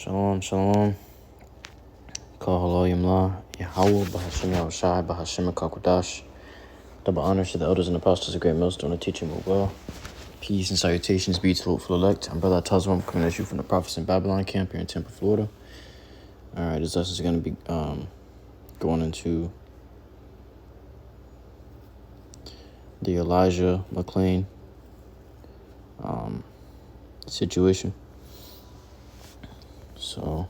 Shalom, shalom. HALALYAM, YAHAWAH, BAHASHAM, BAHASHAM, QADASH. Double honors to the elders and apostles of Great Millstone and teaching will well. Peace and salutations be to the hopeful elect. I'm Brother Tazwam coming at you from the Prophets in Babylon camp here in Tampa, Florida. Alright, this lesson is going to be going into the Elijah McClain situation. So,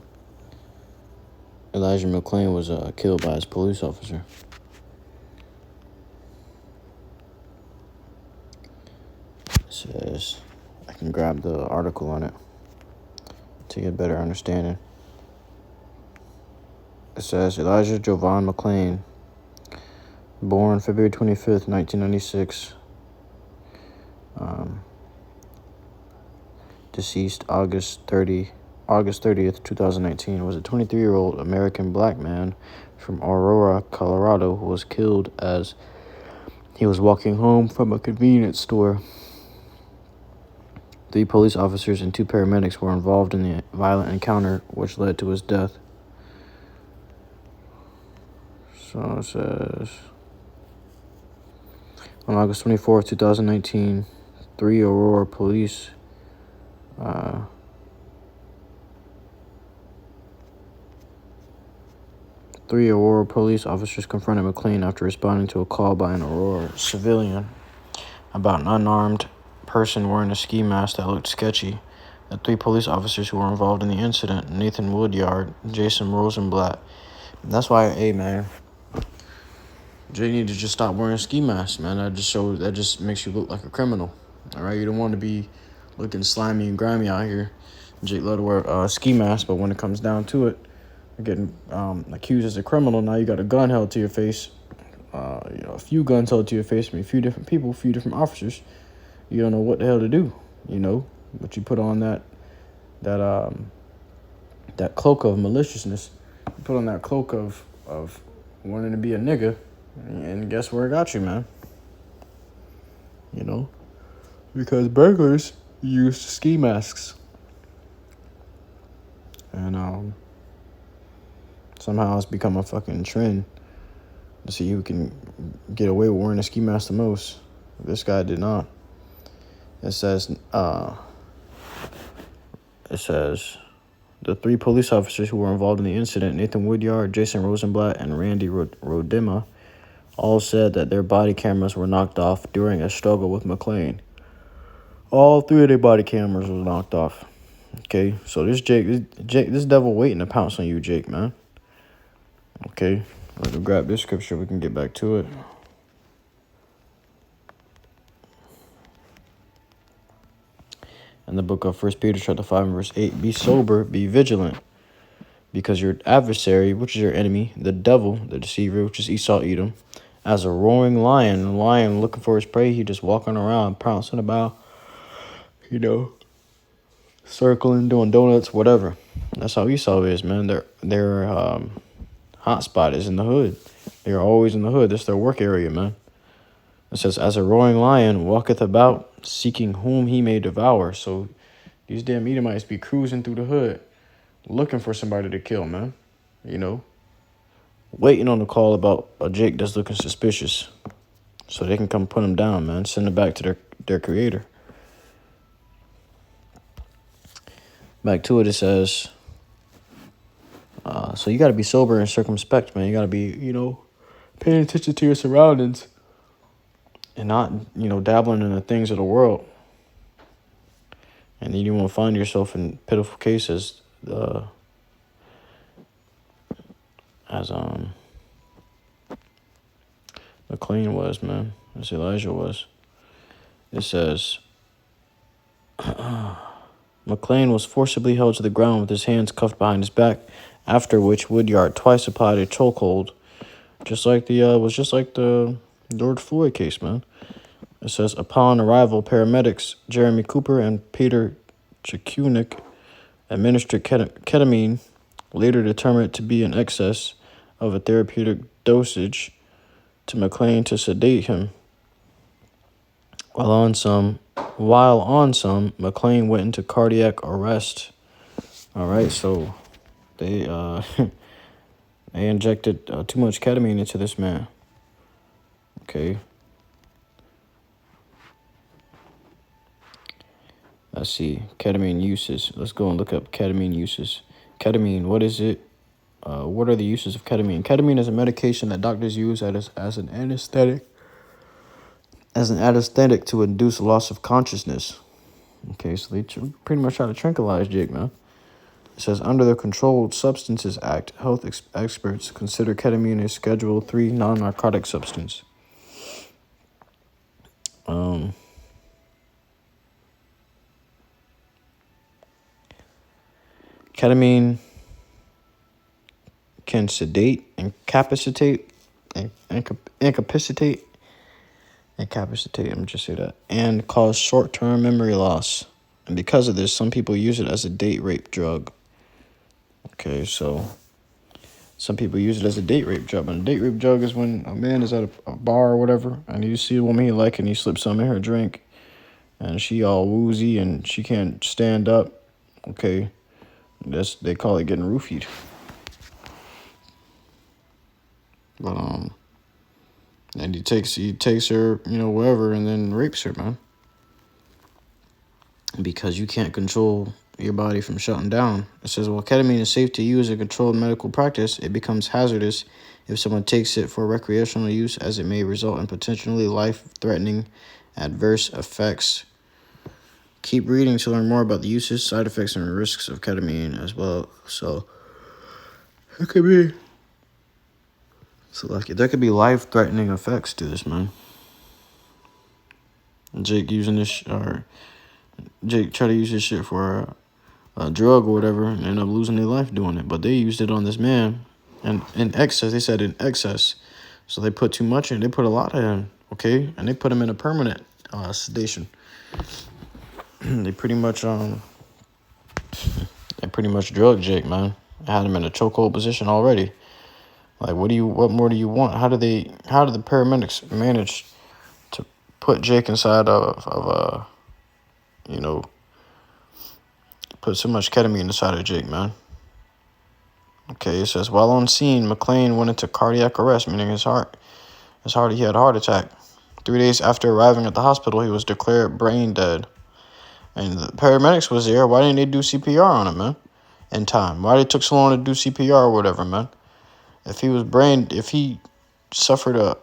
Elijah McClain was killed by his police officer. It says, I can grab the article on it to get a better understanding. It says, Elijah Jovan McClain, born February 25th, 1996, deceased August 30th, 2019, was a 23-year-old American black man from Aurora, Colorado, who was killed as he was walking home from a convenience store. 3 police officers and 2 paramedics were involved in the violent encounter, which led to his death. So it says, on August 24th, 2019, 3 Aurora police officers confronted McClain after responding to a call by an Aurora civilian about an unarmed person wearing a ski mask that looked sketchy. The 3 police officers who were involved in the incident, Nathan Woodyard, Jason Rosenblatt. That's why, hey man, Jay need to just stop wearing ski masks, man. That just makes you look like a criminal. All right, you don't want to be looking slimy and grimy out here. Jake love to wear ski masks, but when it comes down to it, you're getting accused as a criminal. Now you got a gun held to your face, a few guns held to your face from a few different people, a few different officers. You don't know what the hell to do, but you put on that cloak of maliciousness. You put on that cloak of wanting to be a nigga, and guess where it got you, man? Because burglars use ski masks, and somehow it's become a fucking trend to see who can get away with wearing a ski mask the most. This guy did not. It says the 3 police officers who were involved in the incident, Nathan Woodyard, Jason Rosenblatt, and Randy Rodema, all said that their body cameras were knocked off during a struggle with McClain. All 3 of their body cameras were knocked off. Okay, so this this devil waiting to pounce on you, Jake, man. Okay, let me grab this scripture. We can get back to it. In the book of 1 Peter chapter 5 and verse 8, be sober, be vigilant, because your adversary, which is your enemy, the devil, the deceiver, which is Esau Edom, as a roaring lion, a lion looking for his prey, he just walking around, pouncing about, circling, doing donuts, whatever. That's how Esau is, man. Their hot spot is in the hood. They're always in the hood. That's their work area, man. It says, as a roaring lion walketh about, seeking whom he may devour. So these damn Edomites be cruising through the hood, looking for somebody to kill, man. Waiting on the call about a Jake that's looking suspicious, so they can come put him down, man. Send him back to their creator. Back to it, it says, so you got to be sober and circumspect, man. You got to be, paying attention to your surroundings and not, dabbling in the things of the world. And then you won't find yourself in pitiful cases, as McClain was, man, as Elijah was. It says, McClain was forcibly held to the ground with his hands cuffed behind his back, after which Woodyard twice applied a chokehold, just like the George Floyd case, man. It says, upon arrival, paramedics Jeremy Cooper and Peter Chikunik administered ketamine, later determined to be in excess of a therapeutic dosage, to McClain to sedate him. While on some, McClain went into cardiac arrest. All right, so they they injected too much ketamine into this man. Okay. Let's see. Ketamine uses. Let's go and look up ketamine uses. Ketamine, what is it? What are the uses of ketamine? Ketamine is a medication that doctors use as an anesthetic. As an anesthetic to induce loss of consciousness. Okay, so they pretty much try to tranquilize Jake, man. It says, under the Controlled Substances Act, health experts consider ketamine a Schedule III non-narcotic substance. Ketamine can sedate, incapacitate, incapacitate, let me just say that, and cause short-term memory loss. And because of this, some people use it as a date rape drug. Okay, so some people use it as a date rape drug. And a date rape drug is when a man is at a bar or whatever, and you see a woman he like, and he slips some in her drink, and she all woozy, and she can't stand up. Okay, they call it getting roofied. But and he takes her, wherever, and then rapes her, man. Because you can't control your body from shutting down. It says, while ketamine is safe to use in controlled medical practice, it becomes hazardous if someone takes it for recreational use, as it may result in potentially life-threatening adverse effects. Keep reading to learn more about the uses, side effects, and risks of ketamine as well. So it could be, there could be life-threatening effects to this, man. Jake tried to use this shit for a drug or whatever and end up losing their life doing it. But they used it on this man, and in excess. They said in excess. So they put too much in. They put a lot in, okay? And they put him in a permanent sedation. They pretty much drugged Jake, man. They had him in a chokehold position already. Like, what more do you want? How did the paramedics manage to put Jake inside of put so much ketamine inside of Jake, man? Okay, it says, while on scene, McLean went into cardiac arrest, meaning he had a heart attack. 3 days after arriving at the hospital, he was declared brain dead. And the paramedics was there. Why didn't they do CPR on him, man? In time. Why they took so long to do CPR or whatever, man? If he suffered a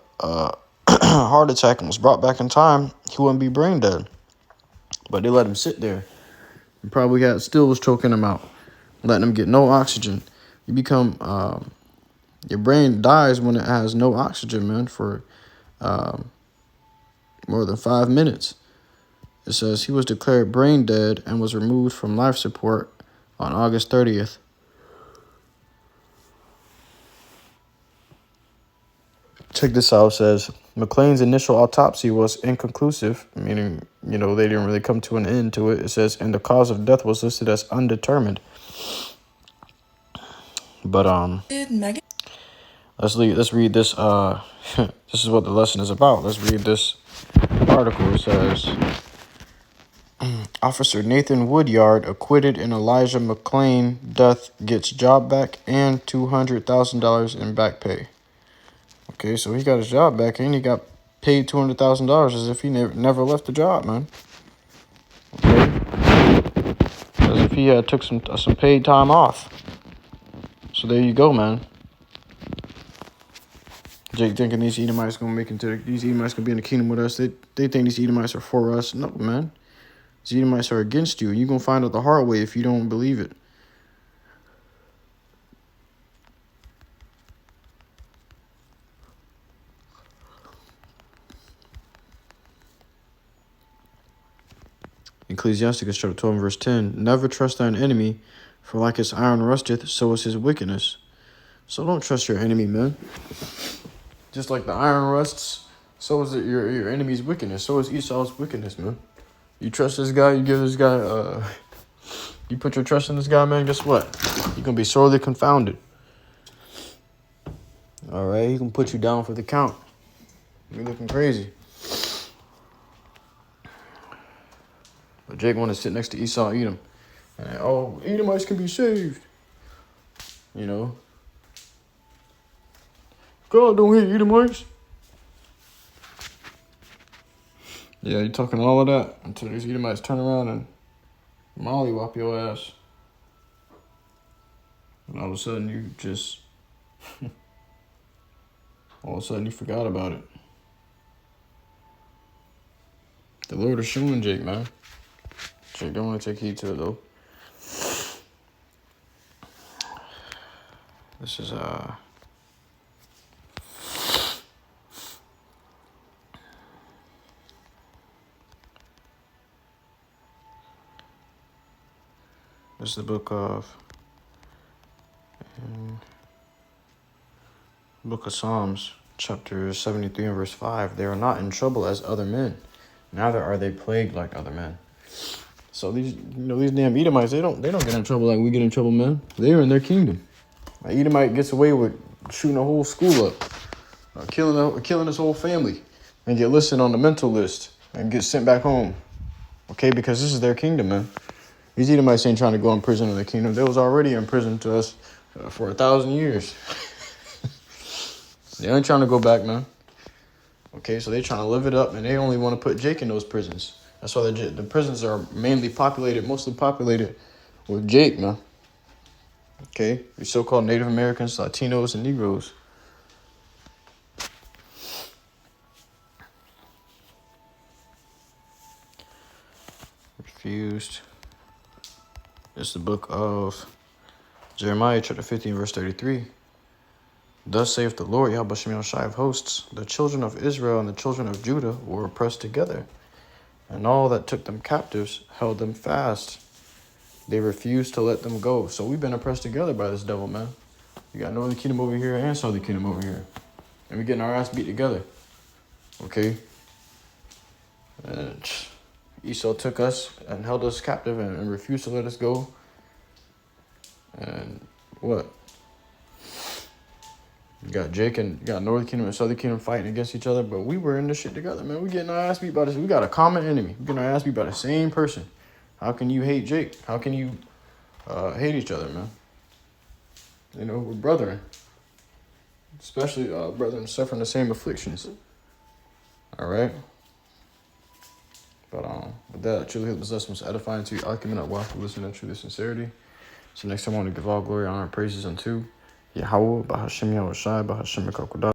heart attack and was brought back in time, he wouldn't be brain dead. But they let him sit there. And probably still was choking him out, letting him get no oxygen. You become, your brain dies when it has no oxygen, man, for more than 5 minutes. It says he was declared brain dead and was removed from life support on August 30th. Check this out. It says McLean's initial autopsy was inconclusive, meaning, they didn't really come to an end to it. It says, and the cause of death was listed as undetermined. But let's read this. This is what the lesson is about. Let's read this article. It says, Officer Nathan Woodyard acquitted in Elijah McClain death gets job back and $200,000 in back pay. Okay, so he got his job back and he got paid $200,000 as if he never left the job, man. Okay, as if he took some paid time off. So there you go, man. Jake thinking these Edomites gonna be in the kingdom with us. They think these Edomites are for us. No, man. These Edomites are against you, and you're gonna find out the hard way if you don't believe it. Ecclesiasticus chapter 12, verse 10. Never trust thine enemy, for like his iron rusteth, so is his wickedness. So don't trust your enemy, man. Just like the iron rusts, so is your enemy's wickedness. So is Esau's wickedness, man. You trust this guy, you give this guy, you put your trust in this guy, man, guess what? You're going to be sorely confounded. All right, he can put you down for the count. You're looking crazy. But Jake wanted to sit next to Esau and eat him. And oh, Edomites can be saved. You know, God don't hate Edomites. Yeah, you talking all of that until these Edomites turn around and mollywop your ass. And all of a sudden you just, all of a sudden you forgot about it. The Lord is showing Jake, man. Jake don't want to take heed to it, though. This is, this is the book of Psalms, chapter 73 and verse 5. They are not in trouble as other men, neither are they plagued like other men. So these damn Edomites, they don't get in trouble like we get in trouble, man. They are in their kingdom. An Edomite gets away with shooting a whole school up, killing his whole family, and get listed on the mental list and get sent back home. Okay, because this is their kingdom, man. These Edomites ain't trying to go in prison in the kingdom. They was already in prison to us for 1,000 years. They ain't trying to go back, man. Okay, so they trying to live it up, and they only want to put Jake in those prisons. That's why the prisons are mostly populated with Jake, man. Okay, the so-called Native Americans, Latinos, and Negroes. Refused. It's the book of Jeremiah, chapter 15, verse 33. Thus saith the Lord, YAHAWASHI of hosts, the children of Israel and the children of Judah were oppressed together, and all that took them captives held them fast. They refused to let them go. So we've been oppressed together by this devil, man. You got Northern Kingdom over here and Southern Kingdom over here. And we getting our ass beat together. Okay? And Esau took us and held us captive and refused to let us go. And what? You got Jake and you got Northern Kingdom and Southern Kingdom fighting against each other, but we were in this shit together, man. We getting our ass beat by this. We got a common enemy. We getting our ass beat by the same person. How can you hate Jake? How can you hate each other, man? You know, we're brethren. Especially brethren suffering the same afflictions. All right? But with that, I truly hope this lesson was edifying to you. I'll give it up while for listening to truly sincerity. So next time I want to give all glory, honor, and praises unto YAHAWAH, BAHASHAM, YAHAWASHI, BAHASHAM, QADASH.